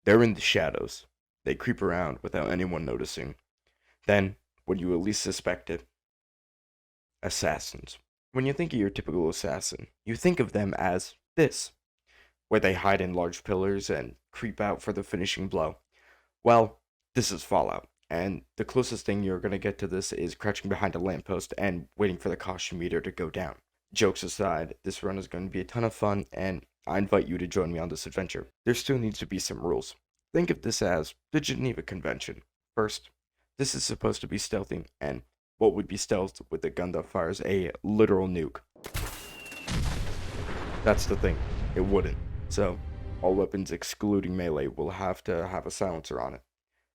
They're in the shadows. They creep around without anyone noticing. Then, when you at least suspect it, assassins. When you think of your typical assassin, you think of them as this, where they hide in large pillars and creep out for the finishing blow. Well, this is Fallout, and the closest thing you're going to get to this is crouching behind a lamppost and waiting for the caution meter to go down. Jokes aside, this run is going to be a ton of fun, and I invite you to join me on this adventure. There still needs to be some rules. Think of this as the Geneva Convention. First, this is supposed to be stealthy, and what would be stealth with a gun that fires a literal nuke? That's the thing, it wouldn't. So, all weapons excluding melee will have to have a silencer on it.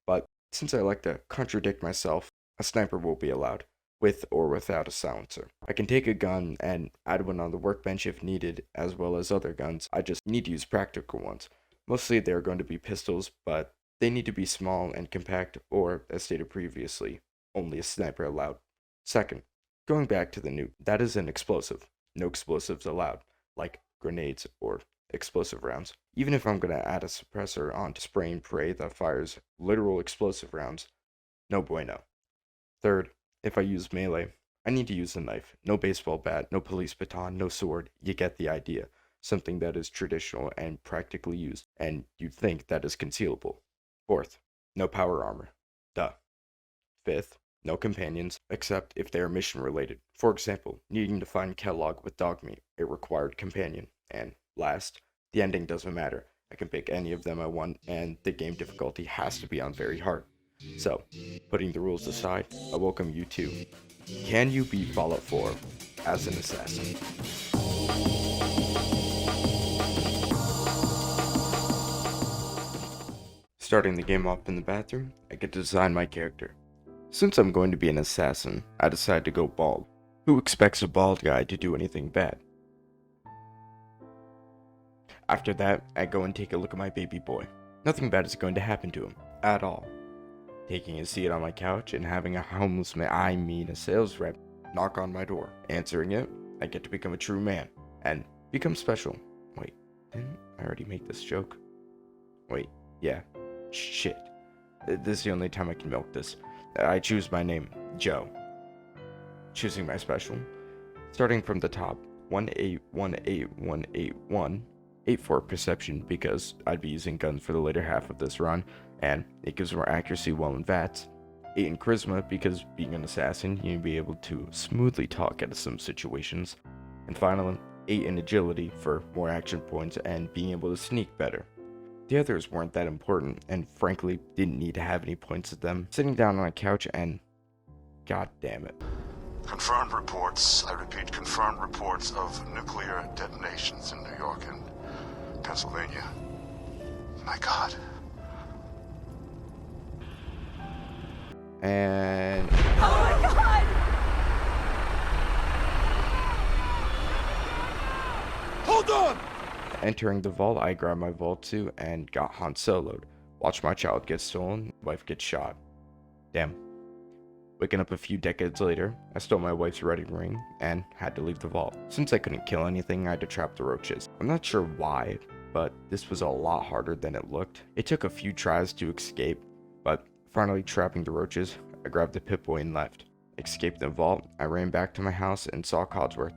But since I like to contradict myself, a sniper will be allowed, with or without a silencer. I can take a gun and add one on the workbench if needed, as well as other guns. I just need to use practical ones. Mostly they are going to be pistols, but they need to be small and compact, or, as stated previously, only a sniper allowed. Second, going back to the nuke, that is an explosive. No explosives allowed, like grenades or explosive rounds. Even if I'm going to add a suppressor onto spray and pray that fires literal explosive rounds, no bueno. Third, if I use melee, I need to use a knife. No baseball bat, no police baton, no sword. You get the idea. Something that is traditional and practically used, and you'd think that is concealable. Fourth, no power armor. Duh. Fifth, no companions, except if they are mission related. For example, needing to find Kellogg with dog meat, a required companion. And last, the ending doesn't matter. I can pick any of them I want, and the game difficulty has to be on very hard. So, putting the rules aside, I welcome you to Can You Beat Fallout 4 as an Assassin? Starting the game off in the bathroom, I get to design my character. Since I'm going to be an assassin, I decide to go bald. Who expects a bald guy to do anything bad? After that, I go and take a look at my baby boy. Nothing bad is going to happen to him, at all. Taking a seat on my couch and having a homeless man, I mean a sales rep, knock on my door. Answering it, I get to become a true man, and become special. Wait, didn't I already make this joke? Wait, yeah. Shit. This is the only time I can milk this. I choose my name, Joe. Choosing my special. Starting from the top, 1818181. 8 for perception because I'd be using guns for the later half of this run, and it gives more accuracy while in VATS. 8 in charisma because being an assassin, you need to be able to smoothly talk out of some situations. And finally, 8 in agility for more action points and being able to sneak better. The others weren't that important, and frankly, didn't need to have any points at them. Sitting down on a couch and... God damn it. Confirmed reports, I repeat, confirmed reports of nuclear detonations in New York and Pennsylvania. My God. And... Oh my God! Hold on! Entering the vault, I grabbed my vault suit and got Han Solo'd. Watched my child get stolen, wife get shot. Damn. Waking up a few decades later, I stole my wife's wedding ring and had to leave the vault. Since I couldn't kill anything, I had to trap the roaches. I'm not sure why, but this was a lot harder than it looked. It took a few tries to escape, but finally trapping the roaches, I grabbed the Pip-Boy and left. Escaped the vault, I ran back to my house and saw Codsworth.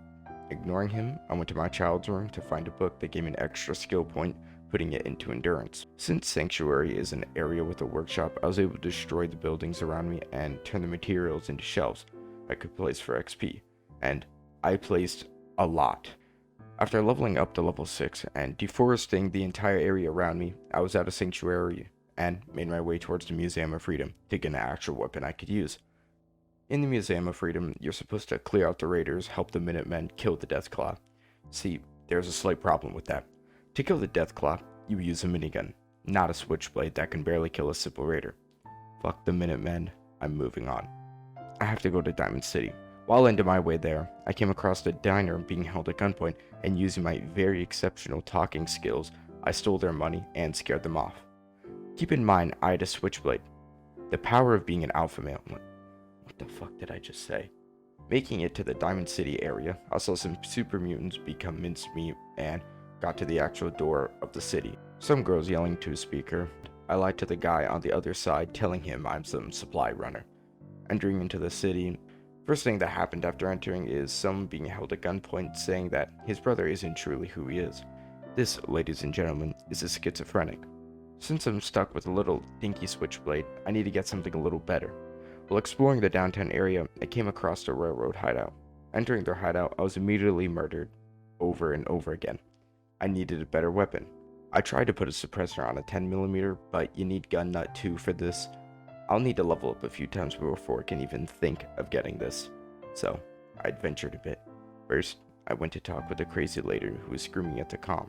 Ignoring him, I went to my child's room to find a book that gave me an extra skill point, putting it into endurance. Since Sanctuary is an area with a workshop, I was able to destroy the buildings around me and turn the materials into shelves I could place for XP, and I placed a lot. After leveling up to level 6 and deforesting the entire area around me, I was out of Sanctuary and made my way towards the Museum of Freedom to get an actual weapon I could use. In the Museum of Freedom, you're supposed to clear out the raiders, help the Minutemen kill the Deathclaw. See, there's a slight problem with that. To kill the Deathclaw, you use a minigun, not a switchblade that can barely kill a simple raider. Fuck the Minutemen, I'm moving on. I have to go to Diamond City. While into my way there, I came across a diner being held at gunpoint, and using my very exceptional talking skills, I stole their money and scared them off. Keep in mind, I had a switchblade. The power of being an alpha male. What the fuck did I just say? Making it to the Diamond City area, I saw some super mutants become mincemeat and got to the actual door of the city. Some girls yelling to a speaker. I lied to the guy on the other side, telling him I'm some supply runner. Entering into the city, first thing that happened after entering is someone being held at gunpoint saying that his brother isn't truly who he is. This, ladies and gentlemen, is a schizophrenic. Since I'm stuck with a little dinky switchblade, I need to get something a little better. While exploring the downtown area, I came across the railroad hideout. Entering their hideout, I was immediately murdered over and over again. I needed a better weapon. I tried to put a suppressor on a 10mm, but you need gun nut 2 for this. I'll need to level up a few times before I can even think of getting this. So, I adventured a bit. First, I went to talk with a crazy lady who was screaming at the comm.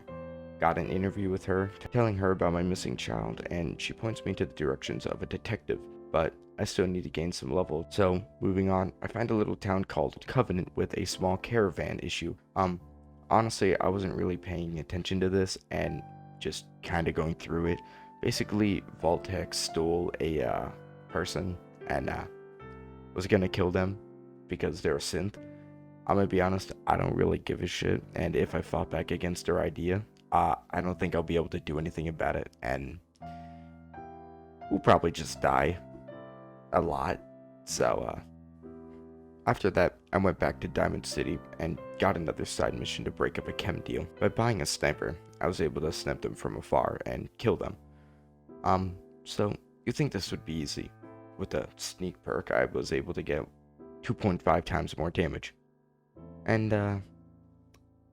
Got an interview with her, telling her about my missing child, and she points me to the directions of a detective, but I still need to gain some level. So, moving on, I find a little town called Covenant with a small caravan issue. Honestly, I wasn't really paying attention to this and just kind of going through it. Basically, Vault-Tec stole a person and was gonna kill them because they're a synth. I'm gonna be honest, I don't really give a shit, and if I fought back against their idea, I don't think I'll be able to do anything about it, and we'll probably just die a lot. So, after that, I went back to Diamond City and got another side mission to break up a chem deal. By buying a sniper, I was able to snipe them from afar and kill them. So you think this would be easy. With a sneak perk, I was able to get 2.5 times more damage. And,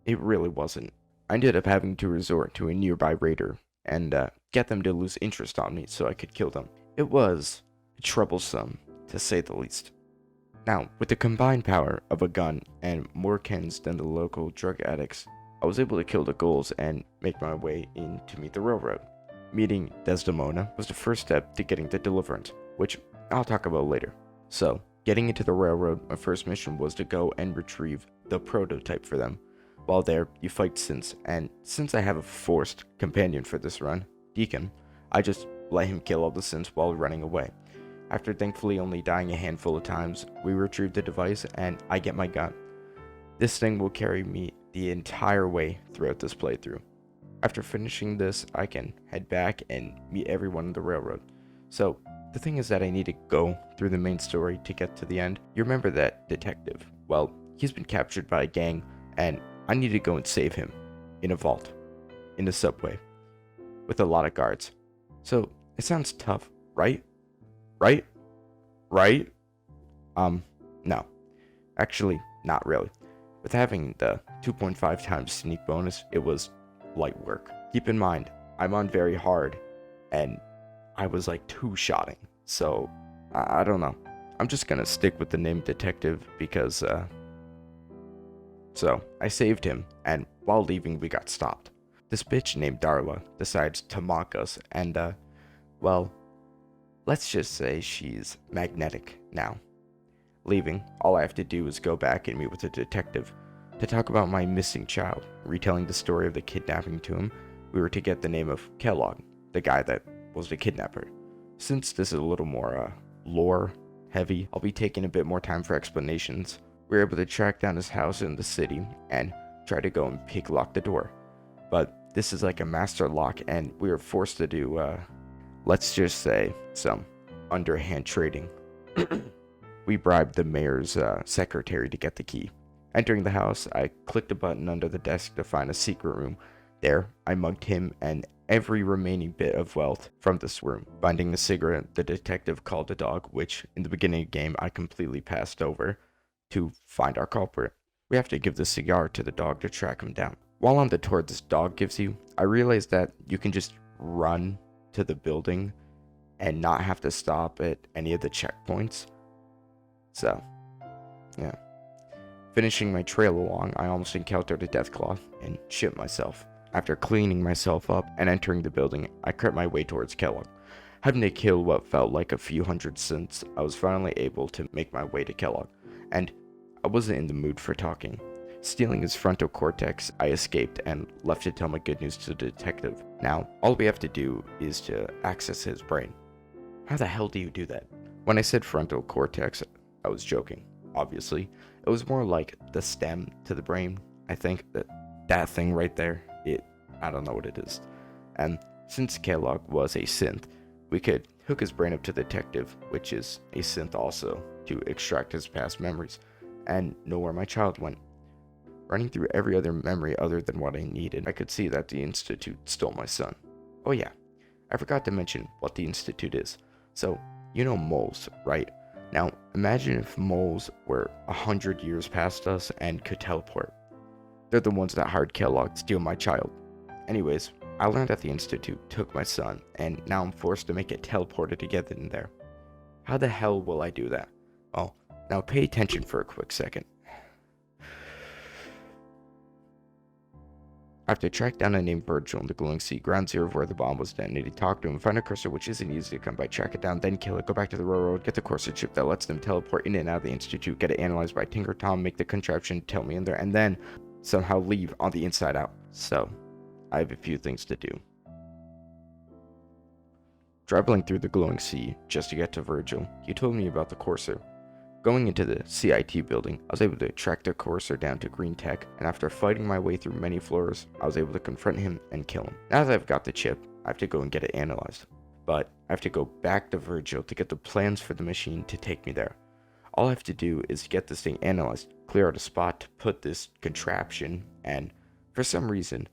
it really wasn't. I ended up having to resort to a nearby raider and, get them to lose interest on me so I could kill them. It was troublesome, to say the least. Now, with the combined power of a gun and more Kens than the local drug addicts, I was able to kill the ghouls and make my way in to meet the railroad. Meeting Desdemona was the first step to getting the deliverance, which I'll talk about later. So, getting into the railroad, my first mission was to go and retrieve the prototype for them. While there, you fight synths, and since I have a forced companion for this run, Deacon, I just let him kill all the synths while running away. After thankfully only dying a handful of times, we retrieve the device and I get my gun. This thing will carry me the entire way throughout this playthrough. After finishing this, I can head back and meet everyone on the railroad. So, the thing is that I need to go through the main story to get to the end. You remember that detective? Well, he's been captured by a gang, and I need to go and save him. In a vault. In a subway. With a lot of guards. So, it sounds tough, right? Right? No. Actually, not really. With having the 2.5 times sneak bonus, it was light work. Keep in mind, I'm on very hard, and I was like 2-shotting, so I don't know. I'm just gonna stick with the name Detective because, So, I saved him, and while leaving we got stopped. This bitch named Darla decides to mock us, and, well, let's just say she's magnetic now. Leaving, all I have to do is go back and meet with the detective to talk about my missing child. Retelling the story of the kidnapping to him, we were to get the name of Kellogg, the guy that was the kidnapper. Since this is a little more, lore heavy, I'll be taking a bit more time for explanations. We were able to track down his house in the city and try to go and pick lock the door. But this is like a master lock, and we were forced to do, let's just say, some underhand trading. We bribed the mayor's secretary to get the key. Entering the house, I clicked a button under the desk to find a secret room. There, I mugged him and every remaining bit of wealth from this room. Finding a cigarette, the detective called a dog, which in the beginning of the game I completely passed over, to find our culprit. We have to give the cigar to the dog to track him down. While on the tour this dog gives you, I realized that you can just run to the building and not have to stop at any of the checkpoints. So, yeah. Finishing my trail along, I almost encountered a deathclaw and shit myself. After cleaning myself up and entering the building, I crept my way towards Kellogg. Having to kill what felt like a few hundred synths, I was finally able to make my way to Kellogg, and I wasn't in the mood for talking. Stealing his frontal cortex, I escaped and left to tell my good news to the detective. Now, all we have to do is to access his brain. How the hell do you do that? When I said frontal cortex, I was joking, obviously. It was more like the stem to the brain. I think that thing right there, I don't know what it is. And Since Kellogg was a synth, we could hook his brain up to the detective, which is a synth also, to extract his past memories and know where my child went. Running through every other memory other than what I needed, I could see that the Institute stole my son. Oh yeah, I forgot to mention what the Institute is. So, you know moles, right? Now, imagine if moles were 100 years past us and could teleport. They're the ones that hired Kellogg to steal my child. Anyways, I learned that the Institute took my son, and now I'm forced to make it teleported to get in there. How the hell will I do that? Oh, now pay attention for a quick second. I have to track down a named Virgil in the glowing sea, ground zero of where the bomb was detonated, talk to him, find a cursor which isn't easy to come by, track it down, then kill it, go back to the railroad, get the cursor chip that lets them teleport in and out of the Institute, get it analyzed by Tinker Tom, make the contraption tell me in there, and then somehow leave on the inside out. So, I have a few things to do. Traveling through the glowing sea just to get to Virgil, he told me about the Corsair. Going into the CIT building, I was able to track the Corsair down to Green Tech, and after fighting my way through many floors, I was able to confront him and kill him. Now that I've got the chip, I have to go and get it analyzed. But I have to go back to Virgil to get the plans for the machine to take me there. All I have to do is get this thing analyzed, clear out a spot to put this contraption, and for some reason,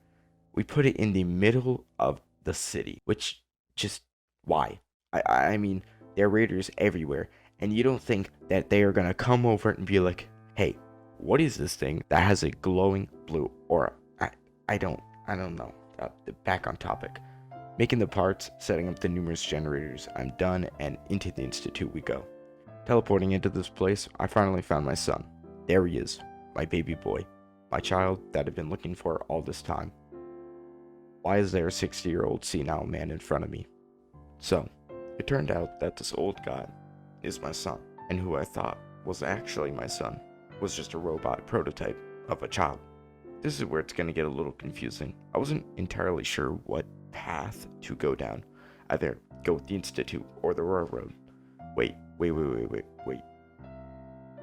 we put it in the middle of the city, which just, why? I mean, there are raiders everywhere, and you don't think that they are gonna come over and be like, hey, what is this thing that has a glowing blue aura? I don't know. Back on topic. Making the parts, setting up the numerous generators, I'm done, and into the Institute we go. Teleporting into this place, I finally found my son. There he is, my baby boy, my child that I've been looking for all this time. Why is there a 60-year-old senile man in front of me? So, it turned out that this old guy is my son, and who I thought was actually my son was just a robot prototype of a child. This is where it's going to get a little confusing. I wasn't entirely sure what path to go down. Either go with the Institute or the railroad. Wait.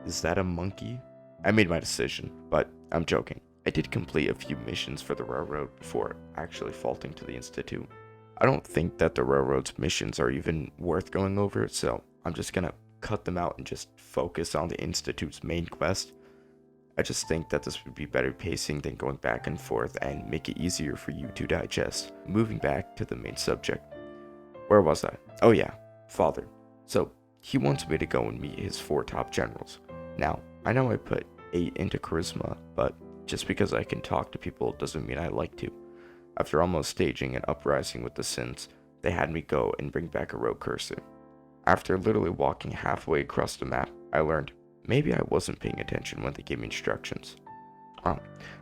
Is that a monkey? I made my decision, but I'm joking. I did complete a few missions for the railroad before actually faulting to the Institute. I don't think that the railroad's missions are even worth going over, so I'm just gonna cut them out and just focus on the Institute's main quest. I just think that this would be better pacing than going back and forth and make it easier for you to digest. Moving back to the main subject. Where was I? Oh yeah, father. So, he wants me to go and meet his 4 top generals. Now, I know I put 8 into charisma, but just because I can talk to people doesn't mean I like to. After almost staging an uprising with the synths, they had me go and bring back a rogue cursor. After literally walking halfway across the map, I learned maybe I wasn't paying attention when they gave me instructions.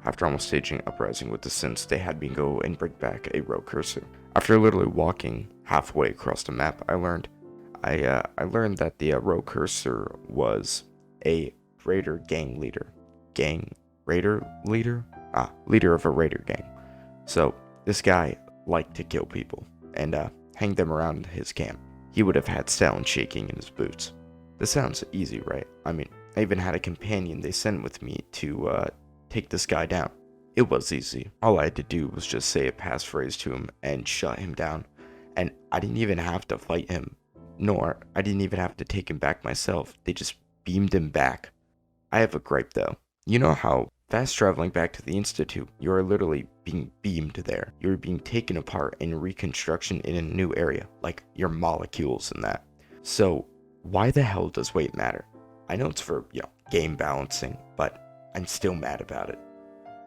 After almost staging uprising with the synths, they had me go and bring back a rogue cursor. After literally walking halfway across the map, I learned that the rogue cursor was a raider gang leader. Leader of a raider gang. So, this guy liked to kill people and hang them around his camp. He would have had sound shaking in his boots. This sounds easy, right? I mean, I even had a companion they sent with me to take this guy down. It was easy. All I had to do was just say a passphrase to him and shut him down. And I didn't even have to fight him. Nor, I didn't even have to take him back myself. They just beamed him back. I have a gripe though. You know how fast traveling back to the Institute, you are literally being beamed there. You're being taken apart in reconstruction in a new area, like your molecules and that. So, why the hell does weight matter? I know it's for, game balancing, but I'm still mad about it.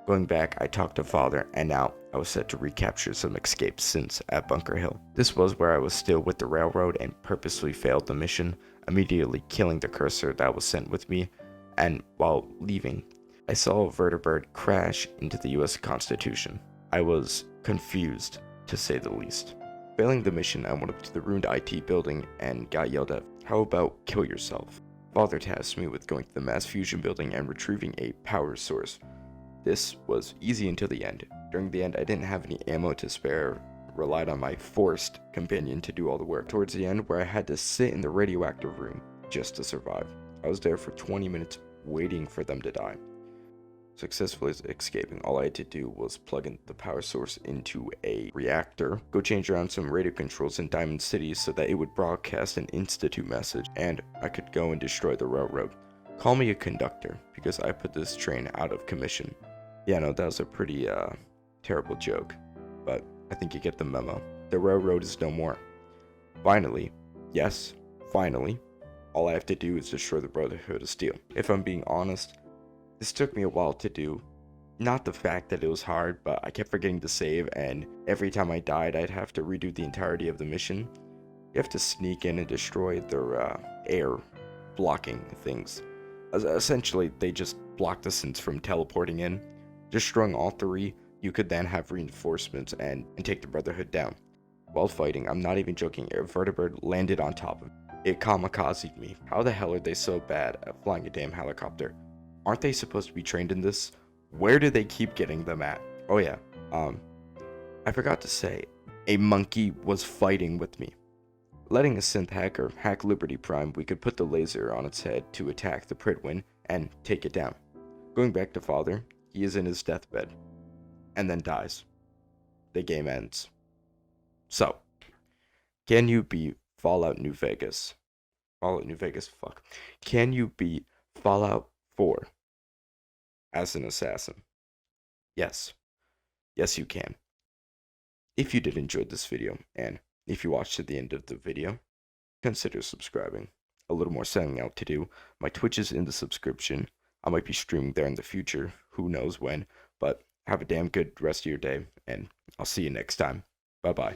Going back, I talked to father, and now I was set to recapture some escaped synths at Bunker Hill. This was where I was still with the railroad and purposely failed the mission, immediately killing the cursor that was sent with me, and while leaving, I saw a vertibird crash into the US Constitution. I was confused, to say the least. Failing the mission, I went up to the ruined IT building and got yelled at, "How about kill yourself?" Father tasked me with going to the mass fusion building and retrieving a power source. This was easy until the end. During the end, I didn't have any ammo to spare, relied on my forced companion to do all the work. Towards the end, where I had to sit in the radioactive room just to survive. I was there for 20 minutes waiting for them to die. Successfully escaping, all I had to do was plug in the power source into a reactor, go change around some radio controls in Diamond City so that it would broadcast an institute message, and I could go and destroy the railroad. Call me a conductor, because I put this train out of commission. Yeah, no, that was a pretty, terrible joke, but I think you get the memo. The railroad is no more. Finally, yes, finally, all I have to do is destroy the Brotherhood of Steel. If I'm being honest, this took me a while to do. Not the fact that it was hard, but I kept forgetting to save, and every time I died, I'd have to redo the entirety of the mission. You have to sneak in and destroy their air blocking things. Essentially, they just blocked us from teleporting in. Destroying all three, you could then have reinforcements and take the Brotherhood down. While fighting, I'm not even joking, a vertibird landed on top of it. It kamikazed me. How the hell are they so bad at flying a damn helicopter? Aren't they supposed to be trained in this? Where do they keep getting them at? Oh yeah, I forgot to say, a monkey was fighting with me. Letting a synth hacker hack Liberty Prime, we could put the laser on its head to attack the Pridwin and take it down. Going back to Father, he is in his deathbed, and then dies. The game ends. So, can you beat Fallout New Vegas? Fallout New Vegas, fuck. Can you beat Fallout 4 as an assassin? Yes. Yes, you can. If you did enjoy this video, and if you watched to the end of the video, consider subscribing. A little more signing out to do. My Twitch is in the subscription. I might be streaming there in the future. Who knows when. But have a damn good rest of your day, and I'll see you next time. Bye-bye.